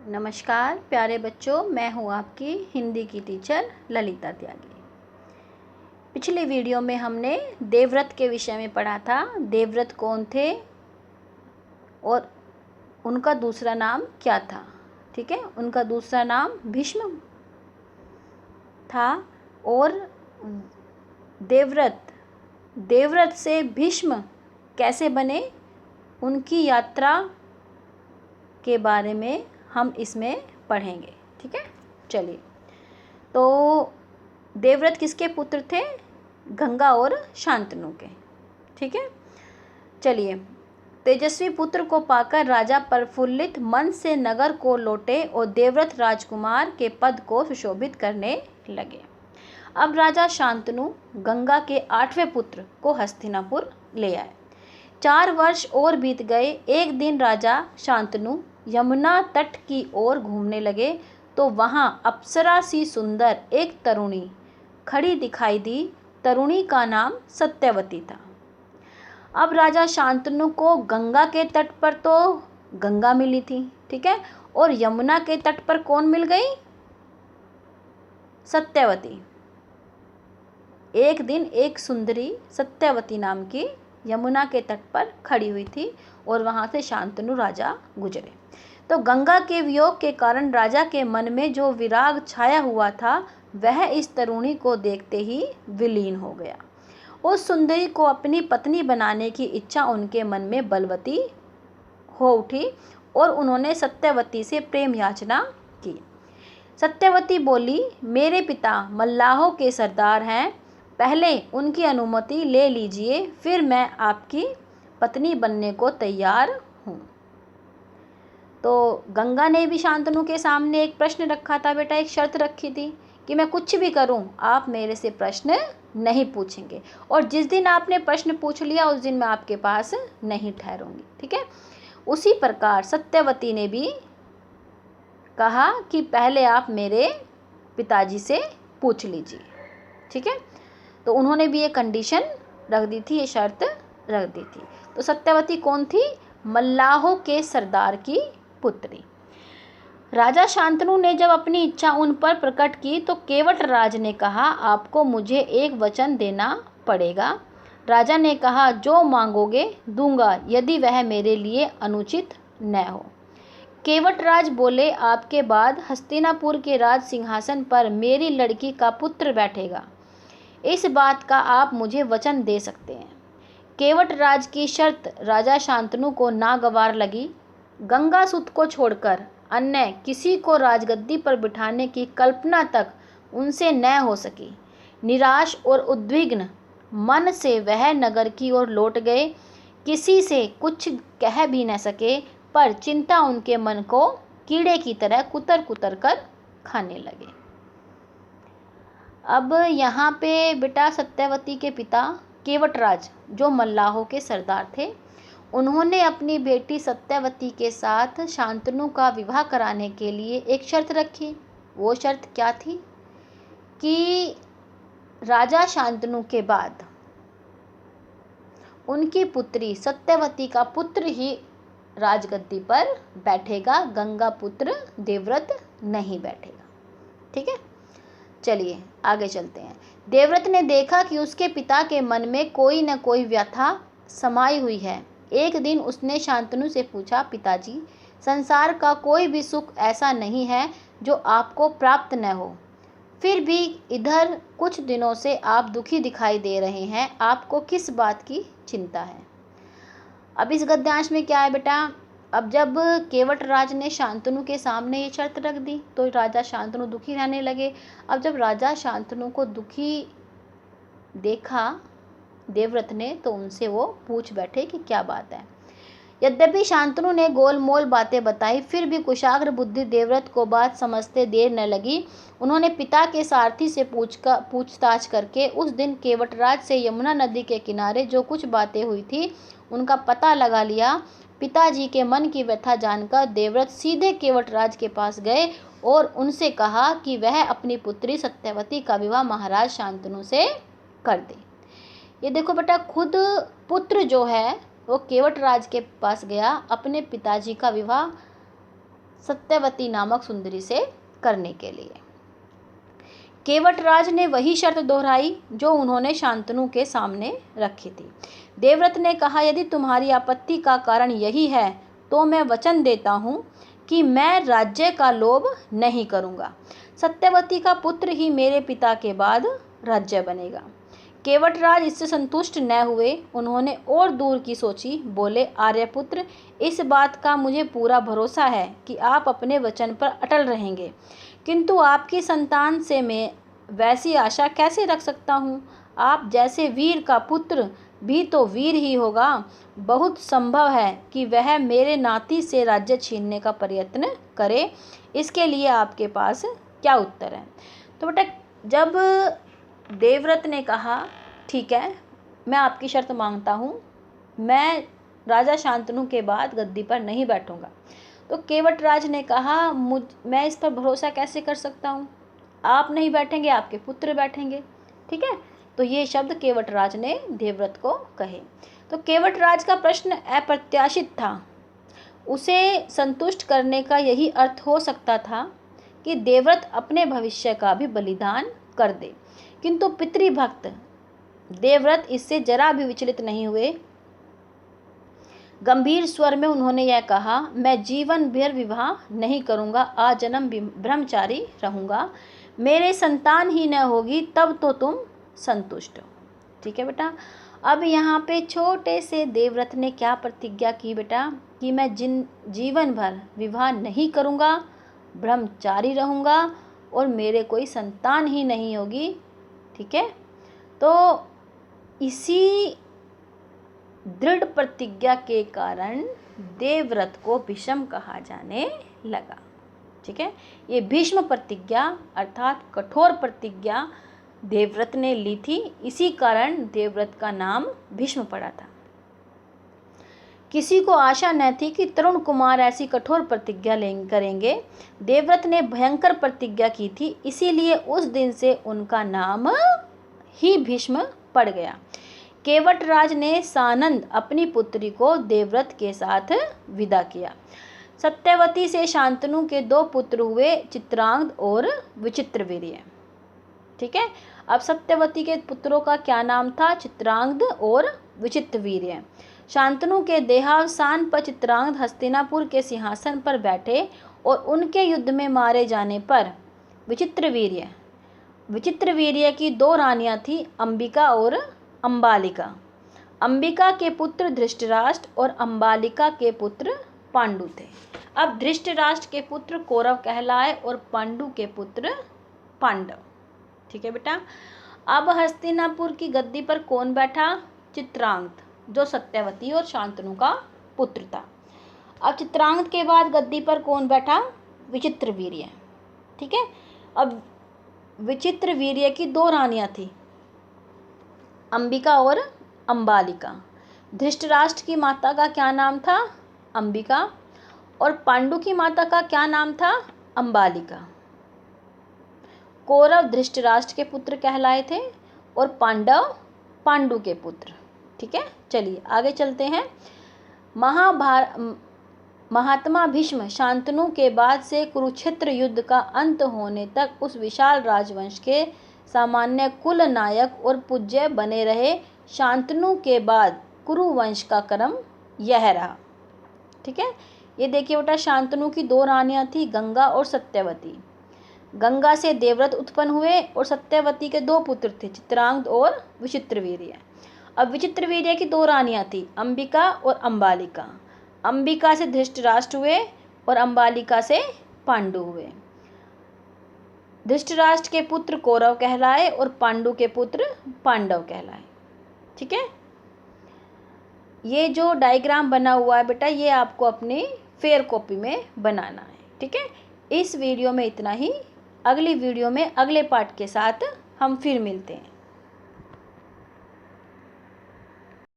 नमस्कार प्यारे बच्चों, मैं हूँ आपकी हिंदी की टीचर ललिता त्यागी। पिछले वीडियो में हमने देवव्रत के विषय में पढ़ा था। देवव्रत कौन थे और उनका दूसरा नाम क्या था। ठीक है, उनका दूसरा नाम भीष्म था। और देवव्रत से भीष्म कैसे बने, उनकी यात्रा के बारे में हम इसमें पढ़ेंगे। ठीक है, चलिए। तो देवव्रत किसके पुत्र थे? गंगा और शांतनु के। ठीक है, चलिए। तेजस्वी पुत्र को पाकर राजा प्रफुल्लित मन से नगर को लौटे और देवव्रत राजकुमार के पद को सुशोभित करने लगे। अब राजा शांतनु गंगा के 8वें पुत्र को हस्तिनापुर ले आए। 4 वर्ष और बीत गए। एक दिन राजा शांतनु यमुना तट की ओर घूमने लगे तो वहां अप्सरा सी सुंदर एक तरुणी खड़ी दिखाई दी। तरुणी का नाम सत्यवती था। अब राजा शांतनु को गंगा के तट पर तो गंगा मिली थी, ठीक है, और यमुना के तट पर कौन मिल गई? सत्यवती। एक दिन एक सुंदरी सत्यवती नाम की यमुना के तट पर खड़ी हुई थी और वहां से शांतनु राजा गुजरे। तो गंगा के वियोग के कारण राजा के मन में जो विराग छाया हुआ था वह इस तरुणी को देखते ही विलीन हो गया। उस सुंदरी को अपनी पत्नी बनाने की इच्छा उनके मन में बलवती हो उठी और उन्होंने सत्यवती से प्रेम याचना की। सत्यवती बोली, मेरे पिता मल्लाहों के सरदार हैं, पहले उनकी अनुमति ले लीजिए, फिर मैं आपकी पत्नी बनने को तैयार हूँ। तो गंगा ने भी शांतनु के सामने एक प्रश्न रखा था बेटा, एक शर्त रखी थी कि मैं कुछ भी करूं, आप मेरे से प्रश्न नहीं पूछेंगे, और जिस दिन आपने प्रश्न पूछ लिया उस दिन मैं आपके पास नहीं ठहरूंगी। ठीक है, उसी प्रकार सत्यवती ने भी कहा कि पहले आप मेरे पिताजी से पूछ लीजिए। ठीक है, तो उन्होंने भी ये कंडीशन रख दी थी, ये शर्त रख दी थी। तो सत्यवती कौन थी? मल्लाहों के सरदार की पुत्री। राजा शांतनु ने जब अपनी इच्छा उन पर प्रकट की तो केवट राज ने कहा, आपको मुझे एक वचन देना पड़ेगा। राजा ने कहा, जो मांगोगे दूंगा, यदि वह मेरे लिए अनुचित न हो। केवट राज बोले, आपके बाद हस्तिनापुर के राज सिंहासन पर मेरी लड़की का पुत्र बैठेगा, इस बात का आप मुझे वचन दे सकते हैं। केवट राज की शर्त राजा शांतनु को नागवार लगी। गंगा सुत को छोड़कर अन्य किसी को राजगद्दी पर बिठाने की कल्पना तक उनसे न हो सकी। निराश और उद्विग्न मन से वह नगर की ओर लौट गए। किसी से कुछ कह भी न सके, पर चिंता उनके मन को कीड़े की तरह कुतर कुतर कर खाने लगे। अब यहाँ पे बेटा सत्यवती के पिता केवटराज, जो मल्लाहों के सरदार थे, उन्होंने अपनी बेटी सत्यवती के साथ शांतनु का विवाह कराने के लिए एक शर्त रखी। वो शर्त क्या थी कि राजा शांतनु के बाद उनकी पुत्री सत्यवती का पुत्र ही राजगद्दी पर बैठेगा, गंगा पुत्र देवव्रत नहीं बैठेगा। ठीक है, चलिए आगे चलते हैं। देवव्रत ने देखा कि उसके पिता के मन में कोई न कोई व्यथा समाई हुई है। एक दिन उसने शांतनु से पूछा, पिताजी, संसार का कोई भी सुख ऐसा नहीं है जो आपको प्राप्त न हो, फिर भी इधर कुछ दिनों से आप दुखी दिखाई दे रहे हैं, आपको किस बात की चिंता है? अब इस गद्यांश में क्या है बेटा, अब जब केवट राज ने शांतनु के सामने ये शर्त रख दी तो राजा शांतनु दुखी रहने लगे। अब जब राजा शांतनु को दुखी देखा देवव्रत ने तो उनसे वो पूछ बैठे कि क्या बात है। यद्यपि शांतनु ने गोलमोल बातें बताई, फिर भी कुशाग्र बुद्धि देवव्रत को बात समझते देर न लगी। उन्होंने पिता के सारथी से पूछताछ करके उस दिन केवटराज से यमुना नदी के किनारे जो कुछ बातें हुई थी उनका पता लगा लिया। पिताजी के मन की व्यथा जानकर देवव्रत सीधे केवटराज के पास गए और उनसे कहा कि वह अपनी पुत्री सत्यवती का विवाह महाराज शांतनु से कर दे। ये देखो बेटा, खुद पुत्र जो है वो केवटराज के पास गया अपने पिताजी का विवाह सत्यवती नामक सुंदरी से करने के लिए। केवटराज ने वही शर्त दोहराई जो उन्होंने शांतनु के सामने रखी थी। देवव्रत ने कहा, यदि तुम्हारी आपत्ति का कारण यही है तो मैं वचन देता हूँ कि मैं राज्य का लोभ नहीं करूँगा। सत्यवती का पुत्र ही मेरे पिता के बाद राज्य बनेगा। केवटराज इससे संतुष्ट न हुए, उन्होंने और दूर की सोची। बोले, आर्यपुत्र, इस बात का मुझे पूरा भरोसा है कि आप अपने वचन पर अटल रहेंगे, किंतु आपकी संतान से मैं वैसी आशा कैसे रख सकता हूँ। आप जैसे वीर का पुत्र भी तो वीर ही होगा। बहुत संभव है कि वह मेरे नाती से राज्य छीनने का प्रयत्न करे। इसके लिए आपके पास क्या उत्तर है। तो बेटा, जब देवव्रत ने कहा, ठीक है, मैं आपकी शर्त मांगता हूँ, मैं राजा शांतनु के बाद गद्दी पर नहीं बैठूंगा, तो केवटराज ने कहा, मैं इस पर भरोसा कैसे कर सकता हूँ। आप नहीं बैठेंगे, आपके पुत्र बैठेंगे। ठीक है, तो ये शब्द केवटराज ने देवव्रत को कहे। तो केवटराज का प्रश्न अप्रत्याशित था। उसे संतुष्ट करने का यही अर्थ हो सकता था कि देवव्रत अपने भविष्य का भी बलिदान कर दे, किंतु पितृभक्त देवव्रत इससे जरा भी विचलित नहीं हुए। गंभीर स्वर में उन्होंने यह कहा, मैं जीवन भर विवाह नहीं करूंगा, आजन्म ब्रह्मचारी रहूंगा। मेरे संतान ही न होगी तब तो तुम संतुष्ट हो। ठीक है बेटा, अब यहाँ पे छोटे से देवव्रत ने क्या प्रतिज्ञा की बेटा, कि मैं जीवन भर विवाह नहीं करूँगा, ब्रह्मचारी रहूँगा और मेरे कोई संतान ही नहीं होगी। ठीक है, तो इसी दृढ़ प्रतिज्ञा के कारण देवव्रत को भीष्म कहा जाने लगा। ठीक है, ये भीष्म प्रतिज्ञा अर्थात कठोर प्रतिज्ञा देवव्रत ने ली थी, इसी कारण देवव्रत का नाम भीष्म पड़ा था। किसी को आशा न थी कि तरुण कुमार ऐसी कठोर प्रतिज्ञा करेंगे। देवव्रत ने भयंकर प्रतिज्ञा की थी, इसीलिए उस दिन से उनका नाम ही भीष्म पड़ गया। केवटराज ने सानंद अपनी पुत्री को देवव्रत के साथ विदा किया। सत्यवती से शांतनु के 2 पुत्र हुए, चित्रांगद और विचित्रवीर्य। ठीक है, अब सत्यवती के पुत्रों का क्या नाम था, चित्रांगद और विचित्रवीर्य। शांतनु के देहावसान पर चित्रांगद हस्तिनापुर के सिंहासन पर बैठे और उनके युद्ध में मारे जाने पर विचित्रवीर्य की 2 रानियां थी, अंबिका और अंबालिका। अंबिका के पुत्र धृष्टराष्ट्र और अंबालिका के पुत्र पांडु थे। अब धृष्टराष्ट्र के पुत्र कौरव कहलाए और पांडु के पुत्र पांडव। ठीक है बेटा, अब हस्तिनापुर की गद्दी पर कौन बैठा, चित्रांगद, जो सत्यवती और शांतनु का पुत्र था। अब चित्रांगद के बाद गद्दी पर कौन बैठा, विचित्रवीर्य। ठीक है, अब विचित्रवीर्य की 2 रानियां थी, अंबिका और अंबालिका। धृष्टराष्ट्र की माता का क्या नाम था, अंबिका, और पांडु की माता का क्या नाम था, अंबालिका। कौरव धृष्टराष्ट्र के पुत्र कहलाए थे और पांडव पांडु के पुत्र। ठीक है, चलिए आगे चलते हैं। महात्मा भीष्म शांतनु के बाद से कुरुक्षेत्र युद्ध का अंत होने तक उस विशाल राजवंश के सामान्य कुल नायक और पूज्य बने रहे। शांतनु के बाद कुरुवंश का क्रम यह रहा। ठीक है, ये देखिए बेटा, शांतनु की 2 रानियां थी, गंगा और सत्यवती। गंगा से देवव्रत उत्पन्न हुए और सत्यवती के 2 पुत्र थे, चित्रांगद और विचित्रवीर्य। अब विचित्रवीर्य की 2 रानियां थी, अंबिका और अंबालिका। अंबिका से धृष्टराष्ट्र हुए और अंबालिका से पांडु हुए। धृष्टराष्ट्र के पुत्र कौरव कहलाए और पांडु के पुत्र पांडव कहलाए। ठीक है, ये जो डायग्राम बना हुआ है बेटा, ये आपको अपनी फेयर कॉपी में बनाना है। ठीक है, इस वीडियो में इतना ही। अगली वीडियो में अगले पार्ट के साथ हम फिर मिलते हैं।